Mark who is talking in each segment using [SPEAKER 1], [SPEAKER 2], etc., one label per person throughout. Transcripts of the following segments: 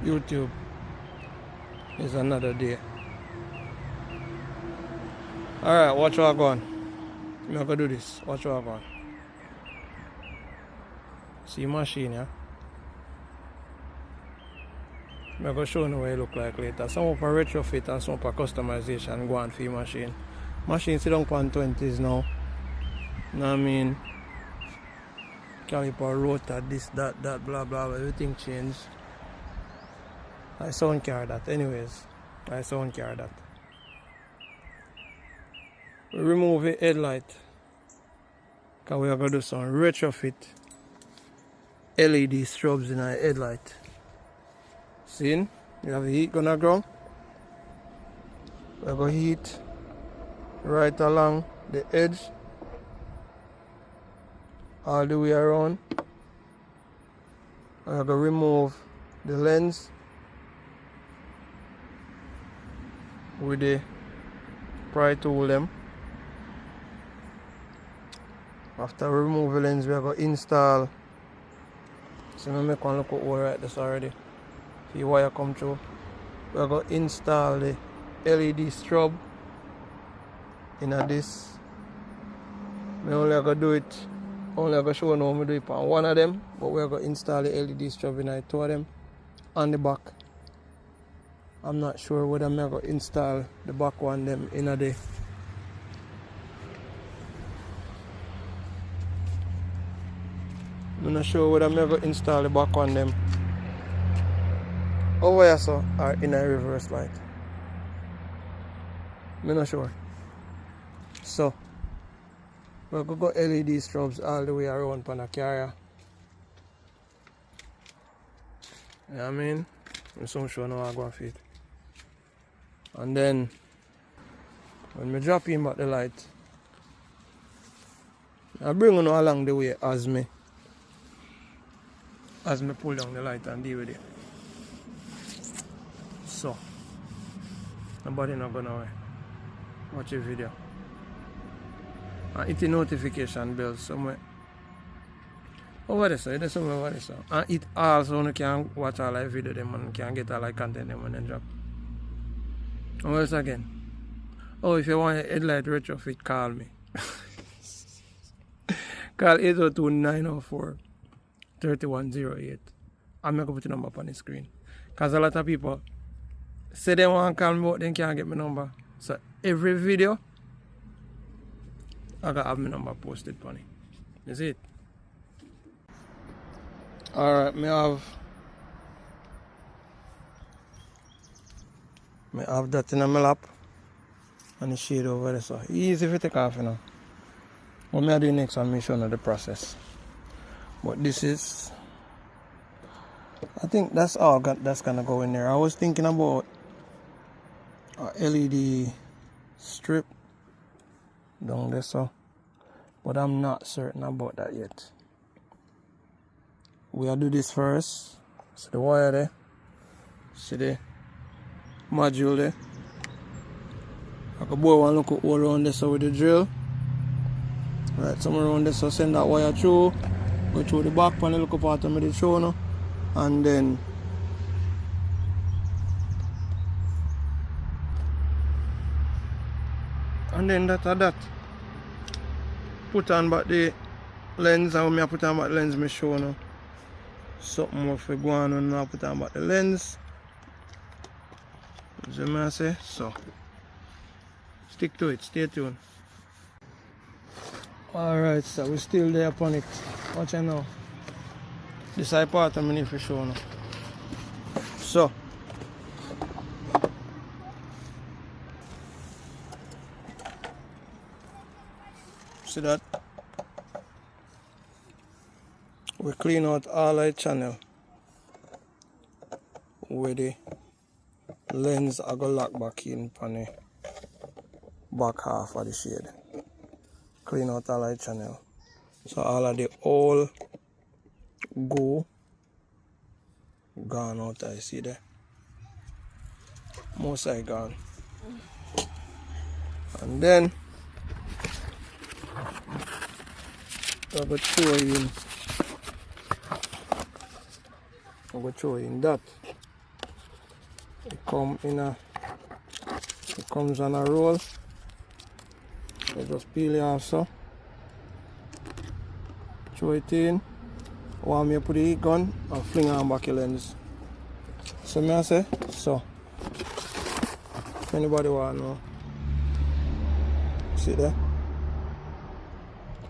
[SPEAKER 1] YouTube is another day. Alright, watch what I go on. I'm not gonna do this. Watch what I go on. See machine, yeah? I'm gonna show you what it look like later. Some of a retrofit and some of a customization go on for your machine. Machine sit down on 20s now. You know what I mean? Caliper, rotor, this, that, blah, blah, everything changed. I sound care that. Anyways, I sound care that. We remove the headlight. Because we are going to do some retrofit LED strobes in our headlight. See? You have the heat gonna ground. We're going to heat right along the edge. All the way around. I'm going to remove the lens with the pry tool them. After we remove the lens, we are going to install. So I'm make one look at all right this already. See wire come through. We are going to install the LED strobe in this. We only going to do it. Only going to show you how we do it on one of them, but we're going to install the LED strobe in two of them on the back. I'm not sure whether I'm going to install the back one them in a day. I'm not sure whether I'm going to install the back one them over here so or in a reverse light. I'm not sure. So we're going to go LED strobes all the way around on the carrier. You know what I mean? I'm so sure now I'm going to fit. And then when I drop in back the light, I bring it along the way as me pull down the light and deal with it. So nobody not gonna watch a video. And hit the notification bell somewhere over there, so it is somewhere over there. So. And it also you can watch all the video them and can get all the content them and then drop. And what else again? Oh, if you want a headlight retrofit, call me. Call 802-904-3108. I'm not going to put the number up on the screen. Because a lot of people say they want to call me, but they can't get my number. So every video, I got to have my number posted on it. You see it? Alright, I have that in my lap. And the shade over there. So easy if you take off, you know. What I do next, I'll show you the process. But this is, I think that's all that's gonna go in there. I was thinking about a LED strip down there, so, but I'm not certain about that yet. We'll do this first. See the wire there, see the module there. I can bore one look all around this with the drill. Right, somewhere around this, so send that wire through. Go through the back panel, look up at the show now, and then that put on back the lens, and when I put on back the lens, me show now something more for go on and I put on back the lens. As you may say, so stick to it, stay tuned. Alright, so we're still there upon it. Watch out now. This side part I'm need for sure now. So see that? We clean out all our channel where the lens I go lock back in on the back half of the shade. Clean out all our channel. So all of the old gone out, I see there. Most I gone. And then I'm going to throw in that. it comes on a roll. You just peel it off so. Throw it in. Warm you put the heat gun and fling on back your lens. So me I say, so if anybody want to know. See there?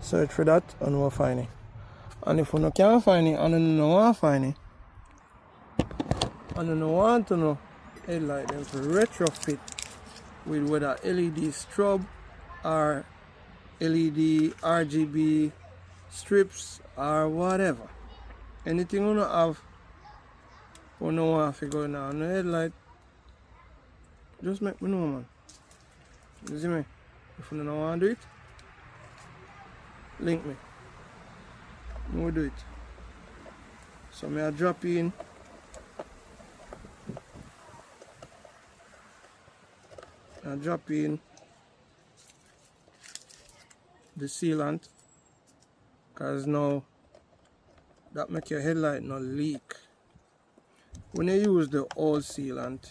[SPEAKER 1] Search for that and we'll find it. And if you can't find it and you don't want to find it, and you don't want to know headlight them to retrofit with whether LED strobe or LED RGB strips or whatever. Anything you don't have, you don't want to figure out on the headlight, just make me know, man. You see me? If you don't want to do it, link me. We'll do it. So I drop in the sealant, because now that make your headlight not leak. When you use the old sealant,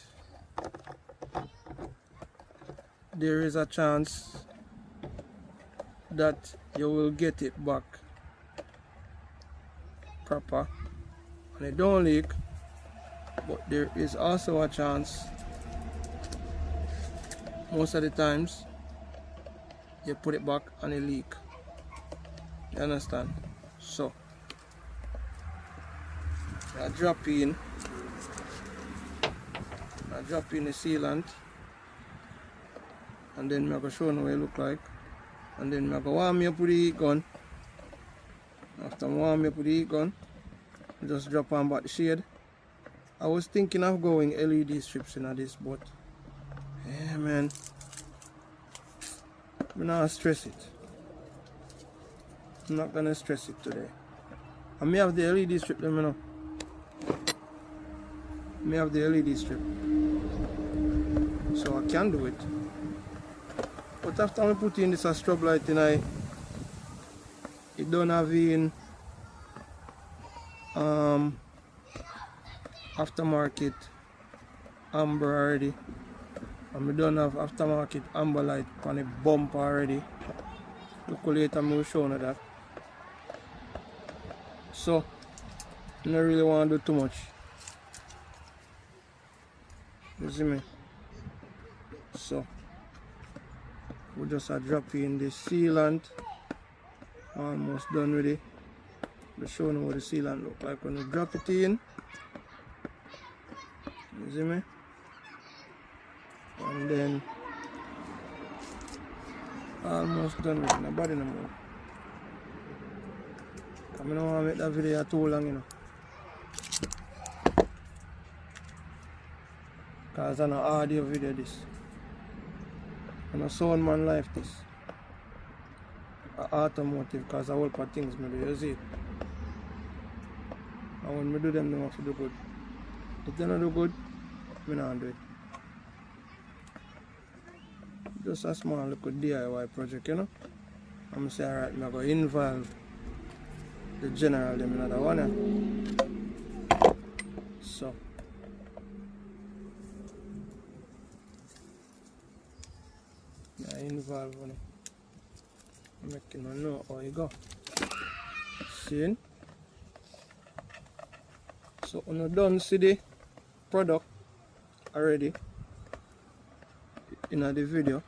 [SPEAKER 1] there is a chance that you will get it back proper and it don't leak, but there is also a chance most of the times you put it back and it leak. You understand? So I drop in the sealant, and then I'm going to show you what it look like, and then I'm going to warm me up with the heat gun. After I warm me up with the heat gun, I just drop on back the shade. I was thinking of going LED strips in this, but yeah, man, I'm not stress it. I'm not gonna stress it today. I may have the LED strip, let me know. I may have the LED strip, so I can do it. But after I put in this strobe light in, it don't have in aftermarket amber already, and we don't have aftermarket amber light on the bumper already. Look later, I will show you that. So I don't really want to do too much. You see me? So we just drop in the sealant. Almost done with it. Just showing you what the sealant look like when we drop it in. You see me? And then almost done with it. Nobody no more. I don't want to make that video too long, you know. Because I'm an audio video this. I'm a sound man life this. Automotive, because I work for things me do, you see. And when I do them, I have to do good. If they don't do good, I don't do it. Just a small little DIY project, you know. I'm saying, alright, I'm going to involve the general them in another one. So I involve on it. I'm making a know how you go. See? So when you done see the product already in the video,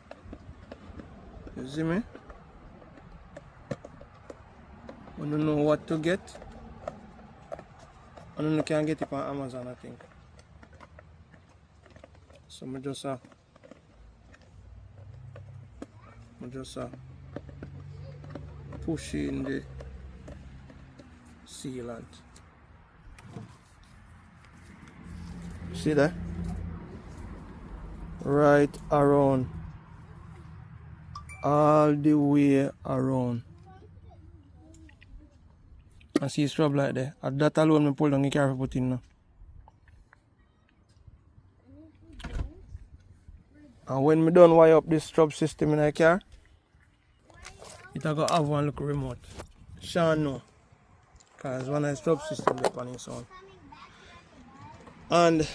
[SPEAKER 1] you see me? When you know what to get, and you can get it on Amazon, I think. So I just push in the sealant. See that? Right around, all the way around. I see strobe like that. At that alone, I pull down the car for put in now. And when I done wire up this strobe system in the car, it will have one little remote. Sean know. Because when I strobe system the on its own. And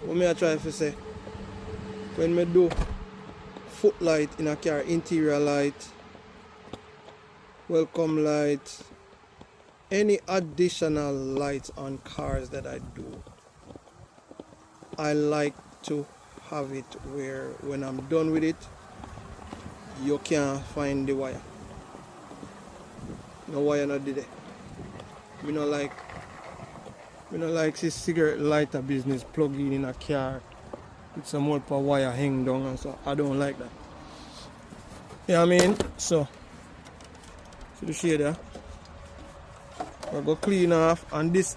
[SPEAKER 1] what I try to say, when I do foot light in a car, interior light, welcome light, any additional lights on cars that I do, I like to have it where when I'm done with it, you can't find the wire. No wire not there. Me not like this cigarette lighter business plug in a car with some more wire hang down and so I don't like that. Yeah, I mean, so see the shade there. I go clean off, and this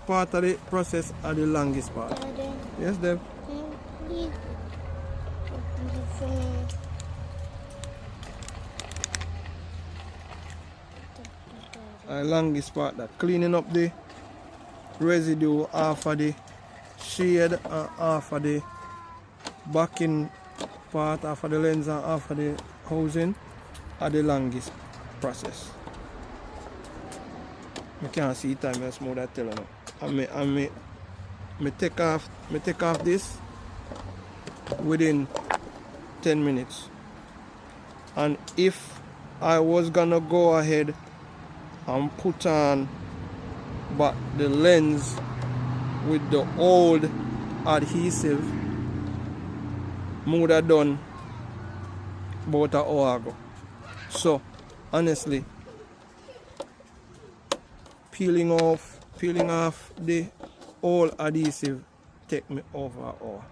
[SPEAKER 1] part of the process are the longest part.
[SPEAKER 2] Daddy,
[SPEAKER 1] Yes, Deb.
[SPEAKER 2] please.
[SPEAKER 1] The longest part, that cleaning up the residue off of the shade and off of the backing part, off of the lens and off of the housing are the longest process. I can't see time I smooth that tell now. And me take off this within 10 minutes. And if I was gonna go ahead and put on but the lens with the old adhesive, I would have done about an hour ago. So honestly, peeling off the old adhesive take me over an hour,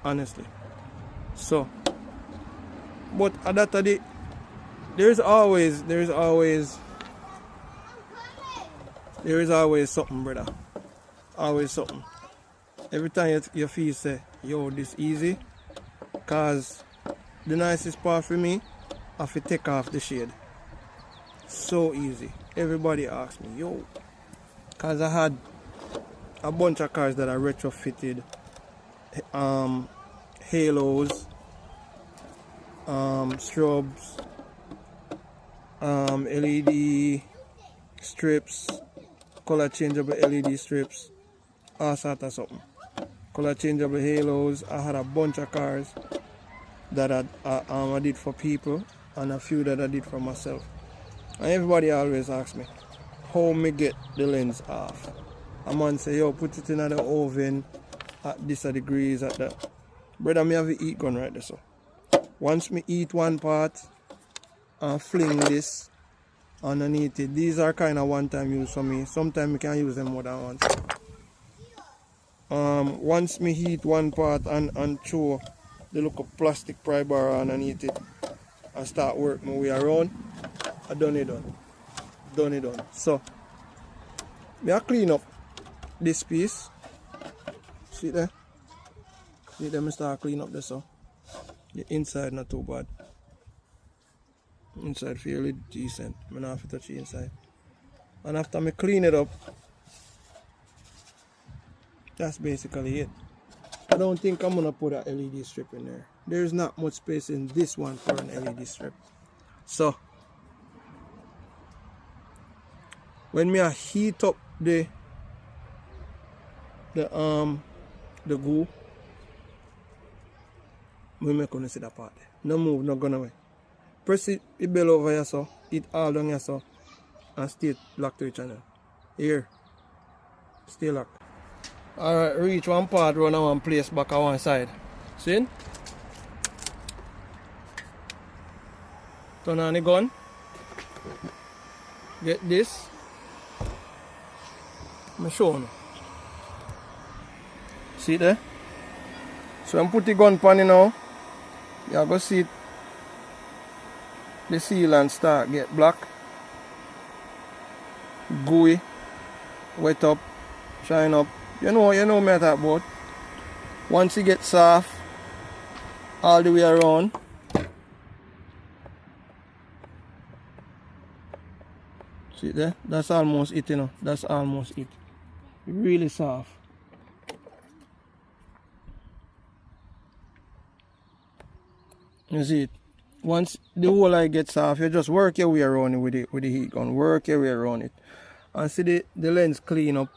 [SPEAKER 1] honestly. So but at that day, there is always something, brother. Always something. Every time you feel say, yo, this easy, cause the nicest part for me, I have to take off the shade. So easy. Everybody asks me, yo, cause I had a bunch of cars that I retrofitted halos, strobes, LED strips, color changeable LED strips, all sort of something. Color changeable halos. I had a bunch of cars that I did for people, and a few that I did for myself. And everybody always asks me how me get the lens off. A man say, yo, put it in the oven at this degrees at that. Brother, me have a heat gun right there, so once me eat one part and fling this underneath it, these are kind of one-time use for me. Sometimes we can use them more than once. Once me heat one part and throw the look of plastic pry bar underneath it and start work my way around, I done it done. So me I clean up this piece. See there? See there, me start clean up this, so the inside not too bad. Inside fairly decent. I don't have to touch the inside. And after me clean it up, that's basically it. I don't think I'm gonna put an LED strip in there. There's not much space in this one for an LED strip. So when me I heat up the glue, we make gonna see that part there. No move, no gonna away. Press it bell over here, so it all down here, so, and stay locked to each other. Here, stay locked. Alright, reach one part, run on one place back on one side. See? Turn on the gun. Get this. I'm showing you. See it there? So I'm put the gun pan now. You go see it. The sealant start get black, gooey, wet up, shine up. You know me I talk about. Once it gets soft, all the way around, see there? That's almost it, you know. That's almost it. Really soft. You see it? Once the whole eye gets off, you just work your way around it with the heat gun. Work your way around it. And see the lens clean up.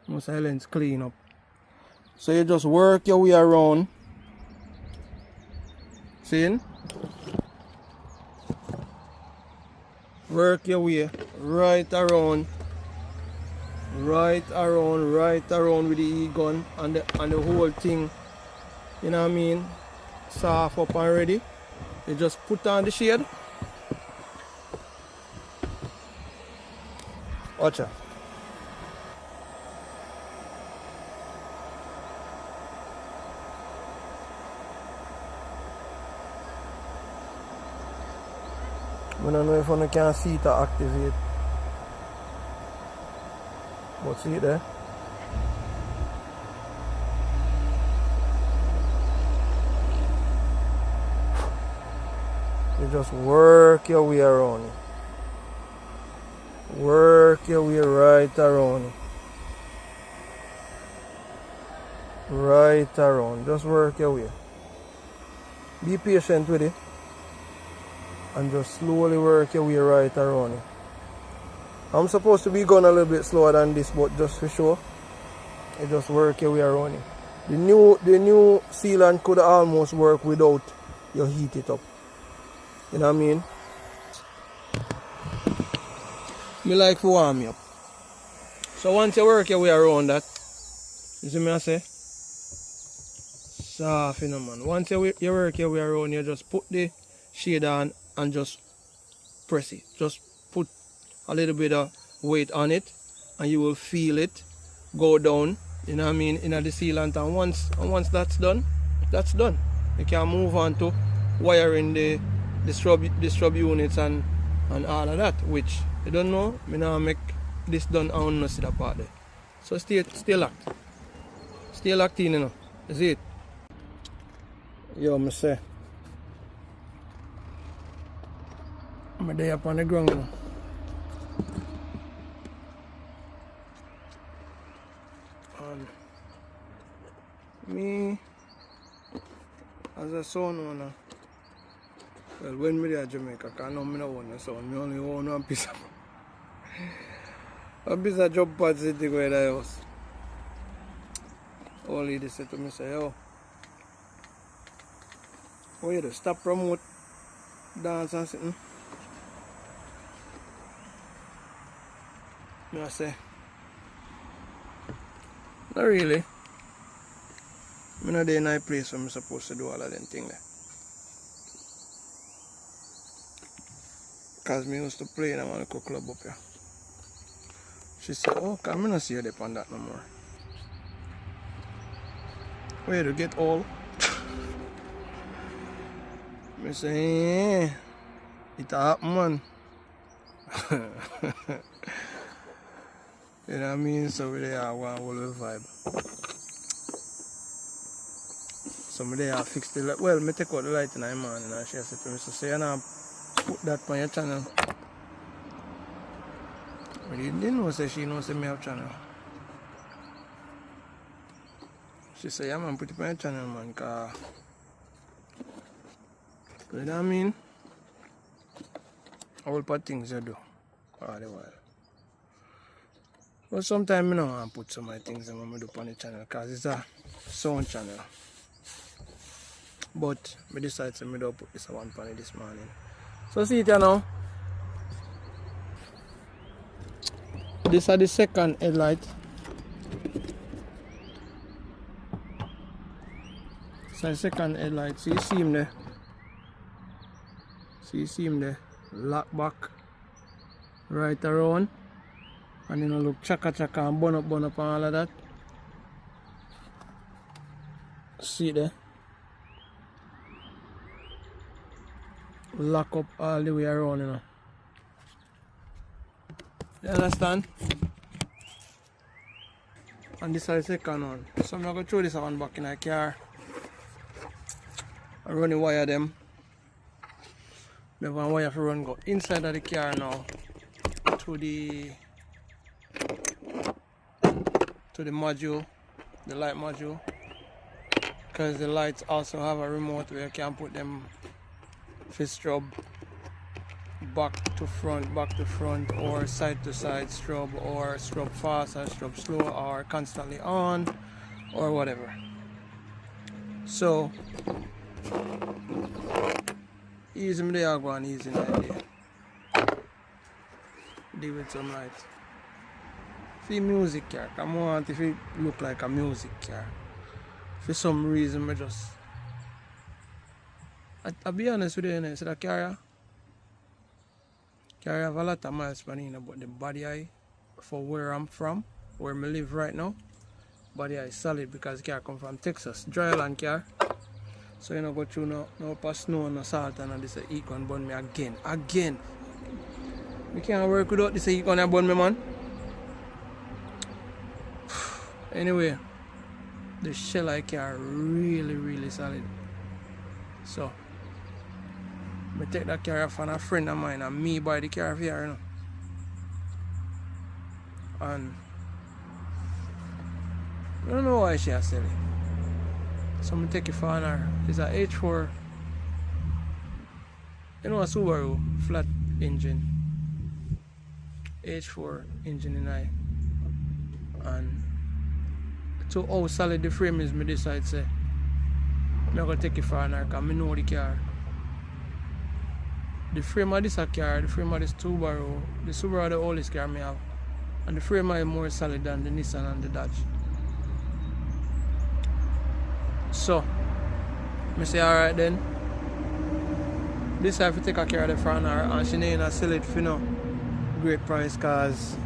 [SPEAKER 1] Once the lens clean up. So you just work your way around. See? Work your way right around with the E-gun and the whole thing, you know what I mean, soft up and ready. You just put on the shade. Watch out. I don't know if you can see it or activate. But see it there? You just work your way around it. Work your way right around it. Right around. Just work your way. Be patient with it. And just slowly work your way right around it. I'm supposed to be going a little bit slower than this, but just for sure, you just work your way around it. The new sealant could almost work without you heat it up. You know what I mean? Me like to warm you up. So once you work your way around that, you see me I say? Soft, you know, man. Once you work your way around, you just put the shade on and just press it. Just put a little bit of weight on it and you will feel it go down, you know what I mean, in the sealant. And once that's done, that's done. You can move on to wiring the strobe units and all of that, which you don't know, me now make this done and not see that part there. So stay locked. Stay locked in, you know. You see it? Yo, me say, I'm there up on the ground, you know. And me, as a son owner, well, when me there in Jamaica, because now I don't own a son, I only own one piece of job pads that they go in the house. All lady said to me, say, yo, what you do? Stop promote dance and something. I say, not really. I'm not there in a place where I'm supposed to do all of them things there. Because I used to play in a local club up here. She said, oh, can I not see you there on that no more? Where to get all? I say, yeah, it happen, man. You know what I mean? So we there one whole vibe. So me there fix the light. Well, me take out the light in the morning and she said to me, so say you know put that on your channel. But you didn't know, say she knows me have channel. She said, yeah man, put it on your channel, man, cause you know what I mean? All part things you do all the while. But sometimes I don't want to put some of the things I want to do on the channel because it's a sound channel. But I decided to don't put this one on this morning. So see it here now. This is the second headlight. So the second headlight. See him there. See him there. Lock back. Right around. And you know, look chaka and bun up and all of that. See there? Lock up all the way around, you know. You understand? And this is the second one. So I'm going to throw this one back in the car. I run the wire them. We have a wire for run go inside of the car now to the module, the light module, because the lights also have a remote where you can put them for strobe back to front, or side to side strobe, or strobe fast or strobe slow, or constantly on, or whatever. So easy me there, go on easy night there. Deal with some light. For music car, I want if it look like a music car. For some reason I just I'll be honest with you, you know, so the car have a lot of miles per annum, but the body eye for where I'm from, where I live right now, body eye is solid because the car come from Texas, dry land car. So you know go through no past snow and no salt and this heat gun burn me again. We can't work without this heat gun burn me, man. Anyway, the shell I car really solid. So I take that car from a friend of mine and me buy the car for her, you know. And I don't know why she has sell it. So I take it from her. It's a H4, you know, a Subaru flat engine. H4 engine in I. And so how solid the frame is, me decide say I'm gonna take it from her because I know the car. The frame of this car, the frame of this Subaru, the Subaru is the oldest car I have. And the frame is more solid than the Nissan and the Dodge. So, I say alright then. This I have to take a car of the front her and she ain't gonna sell it for no great price cause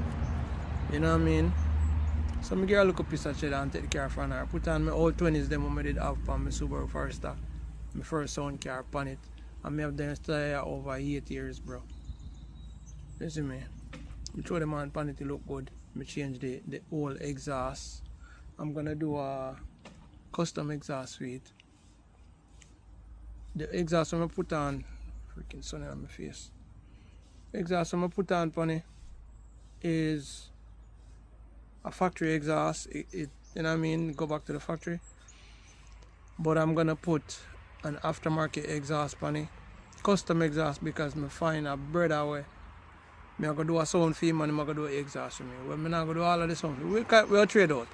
[SPEAKER 1] you know what I mean? So I get a little piece of cheddar and take the car from her. Put on my old 20s them when I did have on my Subaru Forester. My first sound car upon it. And I have done it over 8 years, bro. You see me? I throw them on pan it to look good. I change the whole exhaust. I'm gonna do a custom exhaust suite. The exhaust I'm gonna put on, freaking sun on my face. The exhaust I'm gonna put on pan it is a factory exhaust. It you know what I mean? Go back to the factory. But I'm gonna put an aftermarket exhaust pan it. Custom exhaust because I find a brother where I'm gonna do a sound for him and I'm gonna do an exhaust for me. Well, I'm not gonna do all of the sound. We'll trade out.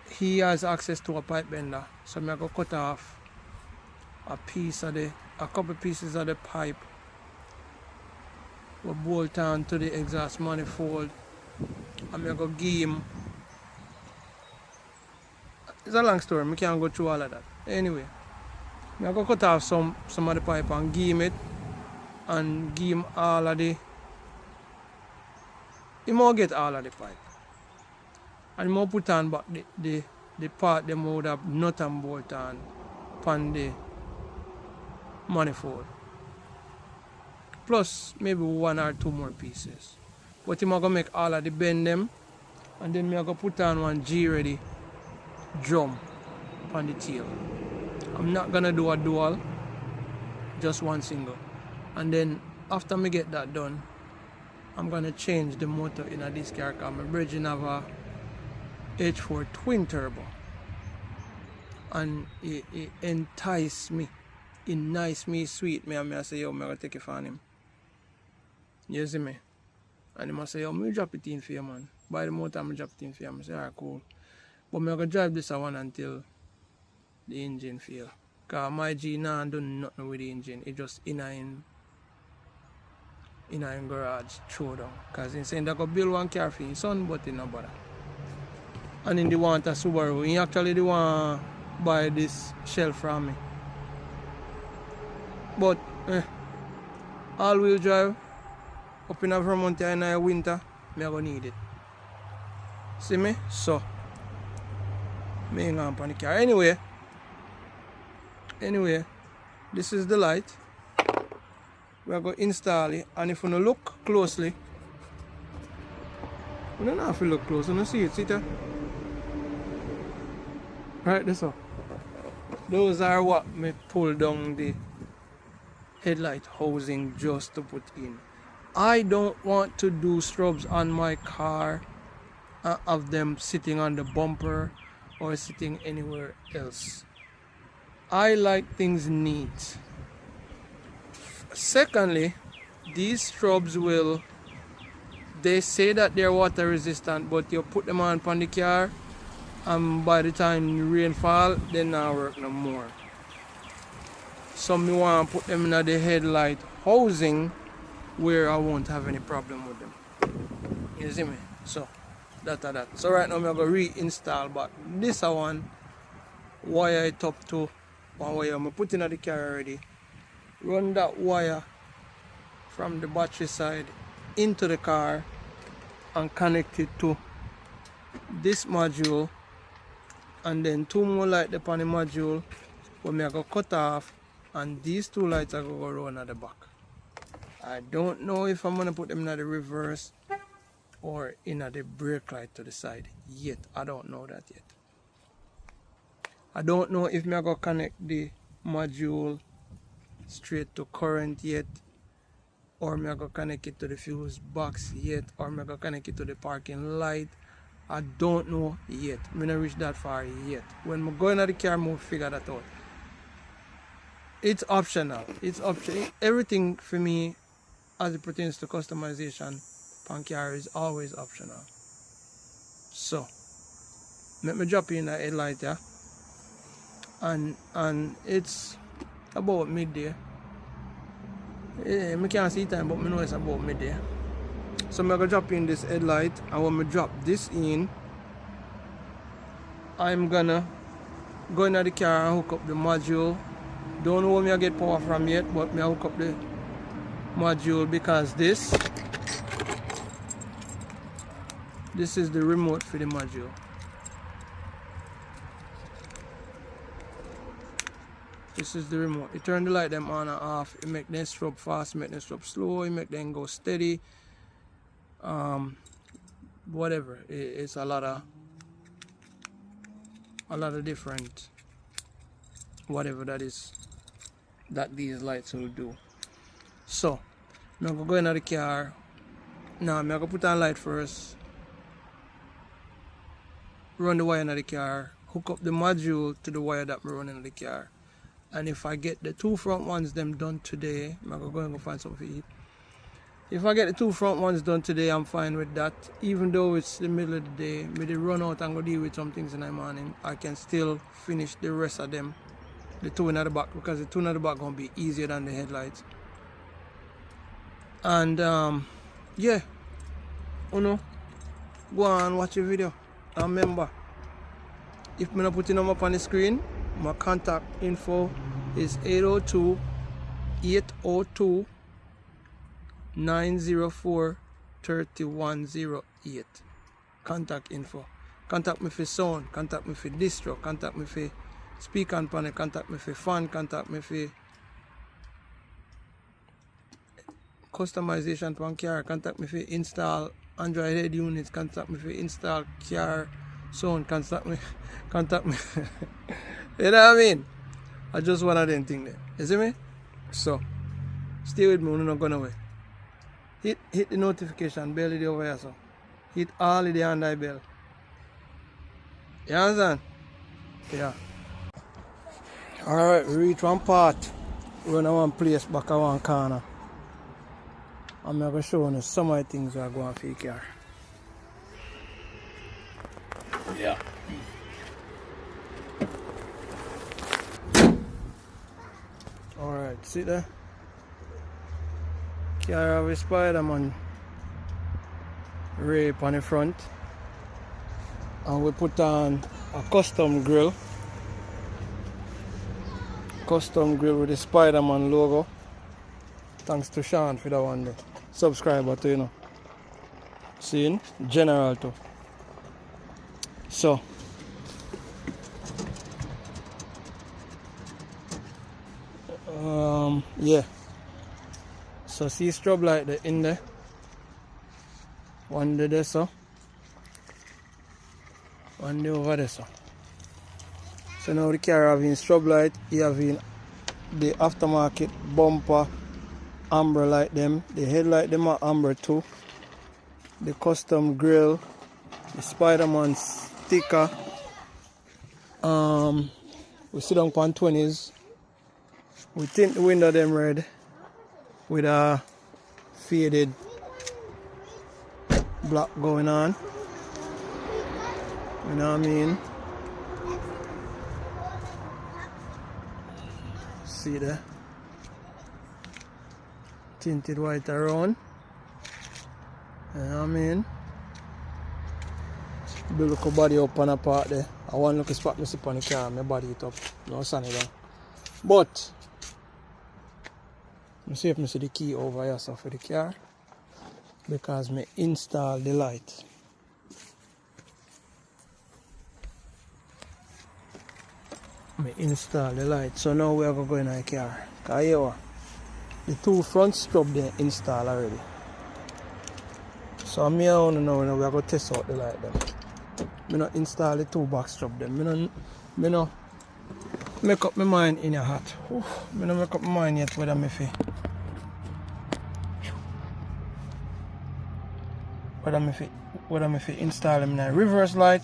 [SPEAKER 1] He has access to a pipe bender, so I'm gonna cut off a couple pieces of the pipe. We'll bolt on to the exhaust manifold. I'm gonna give him. It's a long story, I can't go through all of that. Anyway, I'm gonna cut off some of the pipe and give him it. And give him all of the. He might get all of the pipe. And he might put on back the part them would have nut and bolt on the manifold. Plus maybe 1 or 2 more pieces. But I'm gonna make all of the bend them. And then I'm gonna put on one G-ready drum on the tail. I'm not gonna do a dual, just one single. And then after me get that done, I'm gonna change the motor in this car because my bridging have a H4 twin turbo. And it entice me, it nice me, sweet me, and I say, yo, I'm gonna take it from him. You see me? And he must say, yo, me drop it in for you, man. Buy the motor, I'm drop it in for you. I say, alright, cool. But I'm gonna drive this one until the engine fail. Because my G now do nothing with the engine. It just in garage throw down. Because he's saying that go build one car for his son, but he no bother. And then they want a Subaru. He actually they want buy this shell from me. But all wheel drive up in Vermont in the winter, me gonna need it. See me? So me hang on the car. Anyway, this is the light. We are going to install it, and if you don't look closely, you don't have to look close, you don't see it, see that? Right, this up. Those are what me pull down the headlight housing just to put in. I don't want to do strobes on my car and have them sitting on the bumper or sitting anywhere else. I like things neat. Secondly, these strobes they say that they're water resistant, but you put them on the car and by the time the rain fall, they not work no more. So me want to put them in the headlight housing where I won't have any problem with them. You see me? So that. So right now I'm gonna reinstall back this one, wire it up to one wire I'm putting in the car already. Run that wire from the battery side into the car and connect it to this module, and then 2 more lights upon the module where me I go cut off, and these 2 lights are going to go around at the back. I don't know if I'm going to put them in the reverse or in the brake light to the side yet. I don't know that yet. I don't know if I'm going to connect the module straight to current yet, or I'm going to connect it to the fuse box yet, or I'm going to connect it to the parking light. I don't know yet. I'm not reach that far yet. When I go into the car, I'm going to figure that out. It's optional. It's optional. Everything for me, as it pertains to customization, pan car is always optional. So, let me drop in the headlight, yeah. And it's about midday. I can't see time, but I know it's about midday. So I'm gonna drop in this headlight, and when I drop this in, I'm gonna go into the car and hook up the module. Don't know where I get power from yet, but I hook up the module because this is the remote for the module. This is the remote. You turn the light them on and off. You make them strobe fast, you make them strobe slow, you make them go steady. Whatever. It's a lot of different whatever that is that these lights will do. So I'm gonna go into the car. Now I'm gonna put on light first. Run the wire in the car, hook up the module to the wire that I'm running in the car. And if I get the 2 front ones them done today, I'm gonna go and find something to eat. If I get the 2 front ones done today, I'm fine with that. Even though it's the middle of the day, maybe run out and go deal with some things in the morning, I can still finish the rest of them, the 2 in the back, because the 2 in the back gonna be easier than the headlights. And yeah, you know, go and watch the video. And remember, if I'm not putting them up on the screen, my contact info is 802-804-904-3108. Contact info. Contact me for sound, contact me for distro, contact me for speaker and panel, contact me for fan, contact me for customization for car, contact me for install Android head units, contact me for install car sound, contact me. You know what I mean? I just one of them things there. You see me? So stay with me, we're not going away. Hit the notification bell over here, so hit all of the hand bell. You understand? Yeah. Alright, we reach one part. We're in one place back at one corner. I'm going to show you some of the things that are going for your car. Yeah. Alright, see there? Car have a Spider-Man rape on the front. And we put on a custom grill. Custom grill with the Spider-Man logo. Thanks to Sean for that one there. Subscriber to, you know. Seeing? General too. So yeah. So see strobe light there in there. One there so. One there over there so. So now the car having strobe light, you having the aftermarket bumper amber light them, the headlight them are amber too, the custom grill, the Spider-Man sticker. We sit down on 20s. We tint the window them red with a faded black going on. You know what I mean? see there. Tinted white around. You know what I mean? Do look a body up on a part there. I want to look a spot me sit on the car, my body it up. No sun it down. But let me see if I see the key over here so for the car. Because I install the light. I install the light. So now we are going to go in the car. Because here the two front strobe they install already. So me and now we are going to test out the light them. I not install the two back strobe them. I no make up my mind in a hat. I don't make up my mind yet whether I feel. Whether I install them in a reverse light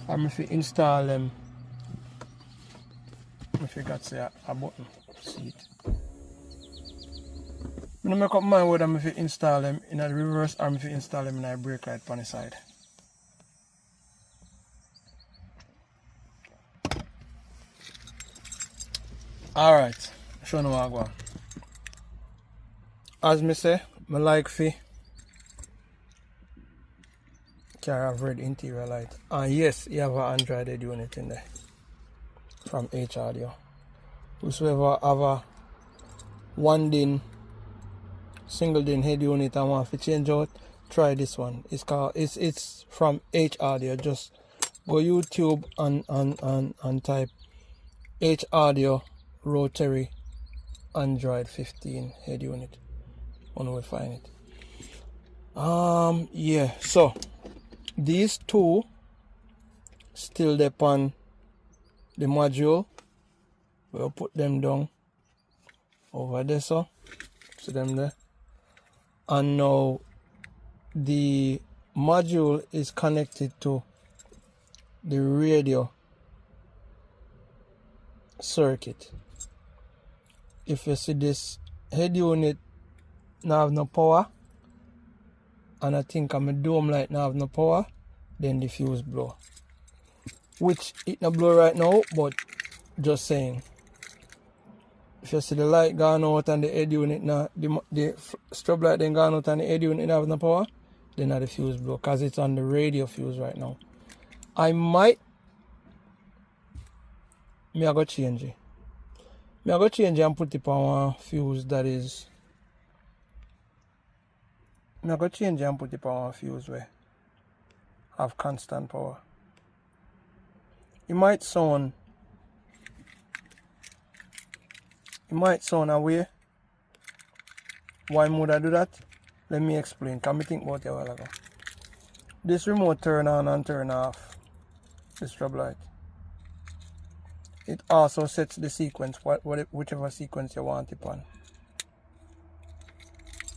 [SPEAKER 1] or I install them if you got say a button seat. I don't make up my mind whether I install them in a reverse or I install them in a brake light on the side. Alright, show you what I go on. As me say, I like fi car have red interior light. And yes, you have an Android head unit in there from H Audio. Whosoever have a one din, single din head unit and want to change out, try this one. It's from H Audio. Just go YouTube and type H Audio rotary Android 15 head unit. One will find it. Yeah, so these two still depend the module. We'll put them down over there, so see them there. And now the module is connected to the radio circuit. If you see this head unit now have no power, and I think I'm a dome light now have no power, then the fuse blow. Which it not blow right now, but just saying. If you see the light gone out and the head unit now, the strobe light then gone out and the head unit have no power, then the fuse blow, because it's on the radio fuse right now. I might go change it. I go change it and put it on a fuse that is. I go change it and put it on a fuse where have constant power. It might sound away. Why would I do that? Let me explain. Can me think about it a while ago. This remote turn on and turn off the strobe light. It also sets the sequence, whichever sequence you want it on.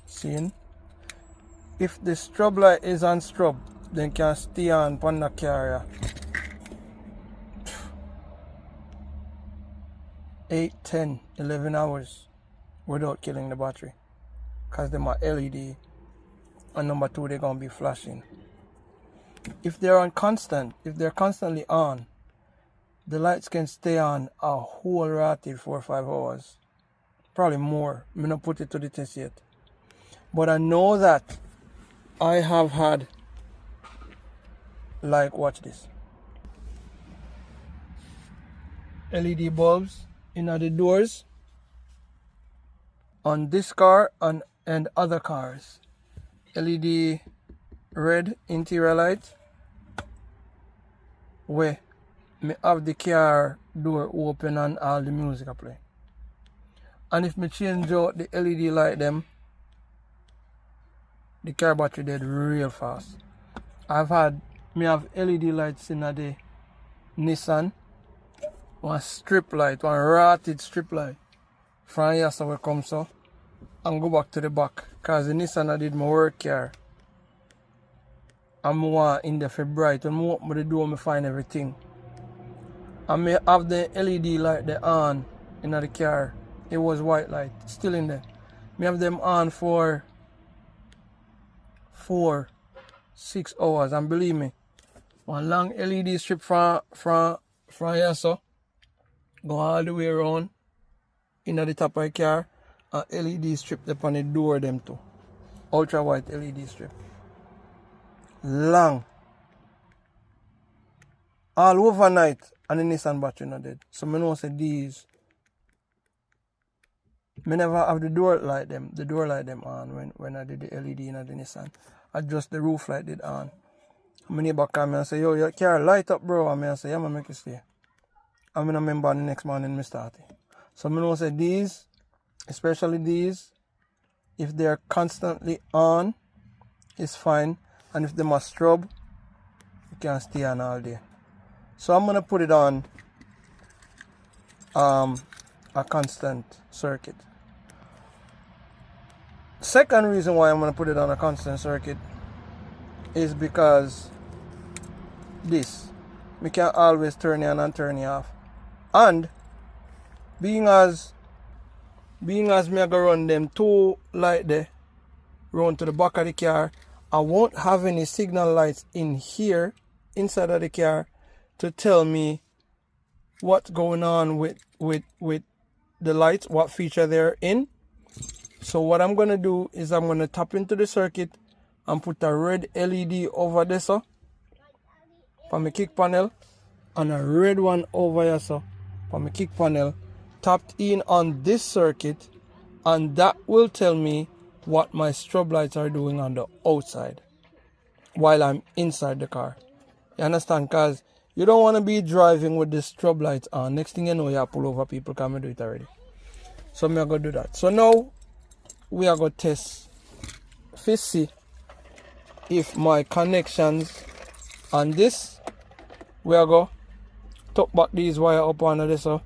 [SPEAKER 1] Seeing? If the strobe light is on strobe, then can stay on the carrier 8, 10, 11 hours without killing the battery. Because them are LED. And number two, they're going to be flashing. If they're constantly on, the lights can stay on a whole rated 4 or 5 hours. Probably more. I'm not put it to the test yet. But I know that I have had, like, watch this, LED bulbs in the doors on this car and other cars. LED red interior light where me have the car door open and all the music I play. And if me change out the LED light them, the car battery dead real fast. Me have LED lights in the Nissan. One strip light, one rated strip light. From here so we come so. And go back to the back. Cause the Nissan I did my work car. And I want in there for bright. When I open the door I find everything. And me have the LED light there on in the car. It was white light. Still in there. Me have them on for 4, 6 hours. And believe me, one long LED strip from here so. Go all the way around in the top of the car, and LED strip upon the door them too. Ultra white LED strip. Long. All overnight, and the Nissan battery not dead. So I know say these. I never have the door light them on when I did the LED in the Nissan. I just the roof light did on. My neighbor come and say, yo, your car light up, bro. And I say, yeah, man, make it stay. I remember the next morning I start it. So I know say these, especially these, if they are constantly on, it's fine. And if they must strobe, you can stay on all day. So I'm gonna put it on a constant circuit. Second reason why I'm gonna put it on a constant circuit is because this, we can always turn it on and turn it off. And being as me I go run them two light there round to the back of the car, I won't have any signal lights in here inside of the car to tell me what's going on with the lights, what feature they're in. So what I'm gonna do is I'm gonna tap into the circuit and put a red LED over there so for my kick panel, and a red one over here so for my kick panel, tapped in on this circuit, and that will tell me what my strobe lights are doing on the outside while I'm inside the car. You understand? Because you don't want to be driving with the strobe lights on. Next thing you know, you pull over people, come and do it already. So I'm going to do that. So now we are going to test to see if my connections on this, we are going to tuck back these wires up under this, and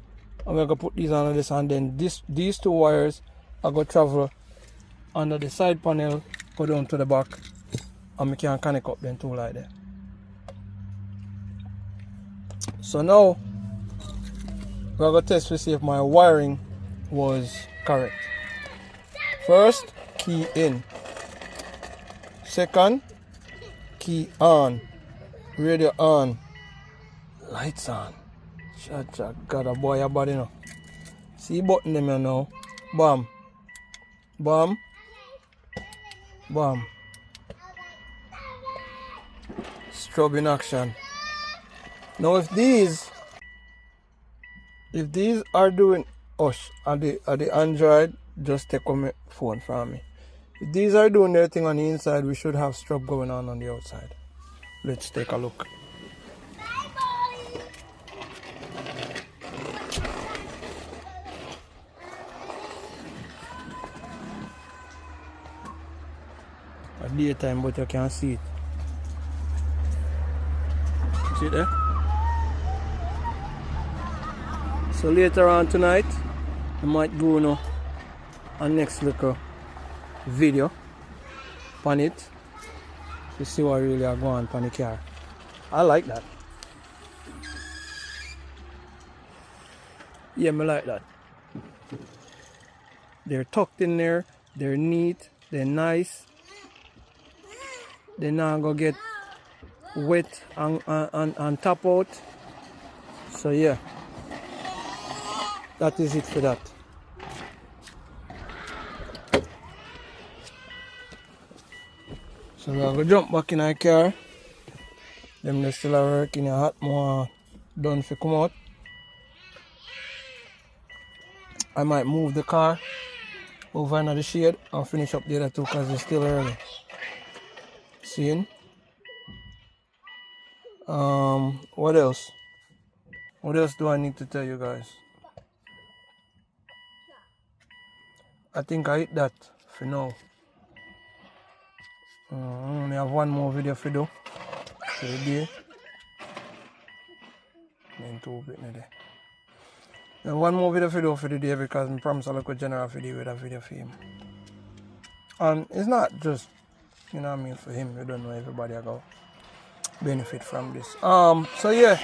[SPEAKER 1] we're going to put these under this, and then these two wires are going to travel under the side panel, go down to the back, and we can connect up them two like that. So now we're going to test to see if my wiring was correct. First, key in. Second, key on. Radio on. Lights on. Shut got a boy a body now. See button them here now. Bam. Bam. Bam. Strobe in action. Now if these are doing are the Android, just take on my phone from me. If these are doing their thing on the inside, we should have strobe going on the outside. Let's take a look. At daytime, but you can't see it. See it there? So later on tonight, I might do a next little video on it to see what really are going on the car. I like that. Yeah, I like that. They're tucked in there, they're neat, they're nice. They're not gonna get wet and tap out. So yeah, that is it for that. So we're gonna jump back in our car. Them they still are working a hot more done for come out. I might move the car over into the shade and finish up the other two because it's still early. Seeing? What else? What else do I need to tell you guys? I think I hit that for now. I only have one more video to do for the day. Then two bit there. And one more video to do for the day because I promise I'll look at general video with a video for him. And it's not just, you know what I mean, for him. You don't know everybody I go benefit from this. So yeah.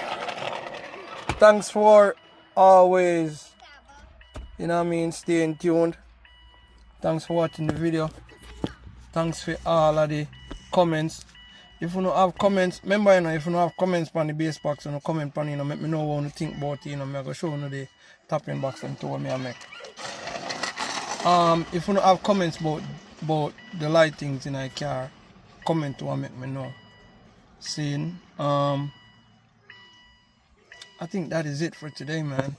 [SPEAKER 1] Thanks for always, you know what I mean, staying tuned. Thanks for watching the video. Thanks for all of the comments. If you don't have comments, remember, you know, if you don't have comments on the base box, you know, comment on, you know, make me know what you think about it, you know, I'm going to show you the tapping box and what me I make. If you don't have comments about the lightings in a car, comment to make me know. Seeing, I think that is it for today, man.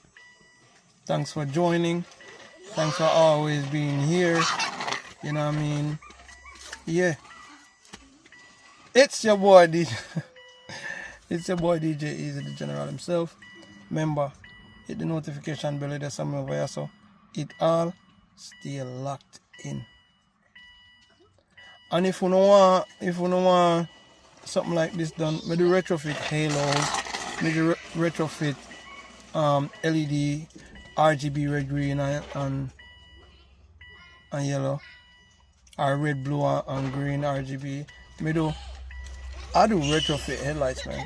[SPEAKER 1] Thanks for joining. Thanks for always being here. You know what I mean? Yeah. It's your boy DJ. It's your boy DJ Easy, the General himself. Remember, hit the notification bell. There's something over here, so it all stay locked in. And if you don't want something like this done, me do retrofit halos, me do retrofit LED, RGB, red, green, and yellow, or red, blue, and green RGB. I do retrofit headlights, man.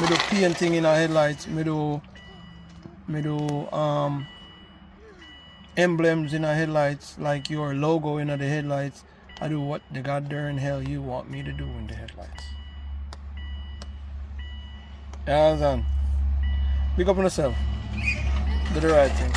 [SPEAKER 1] Me do painting in our headlights. Me do emblems in our headlights, like your logo in the headlights. I do what the goddamn hell you want me to do in the headlights. Yeah, man. Big up on yourself. Do the right thing.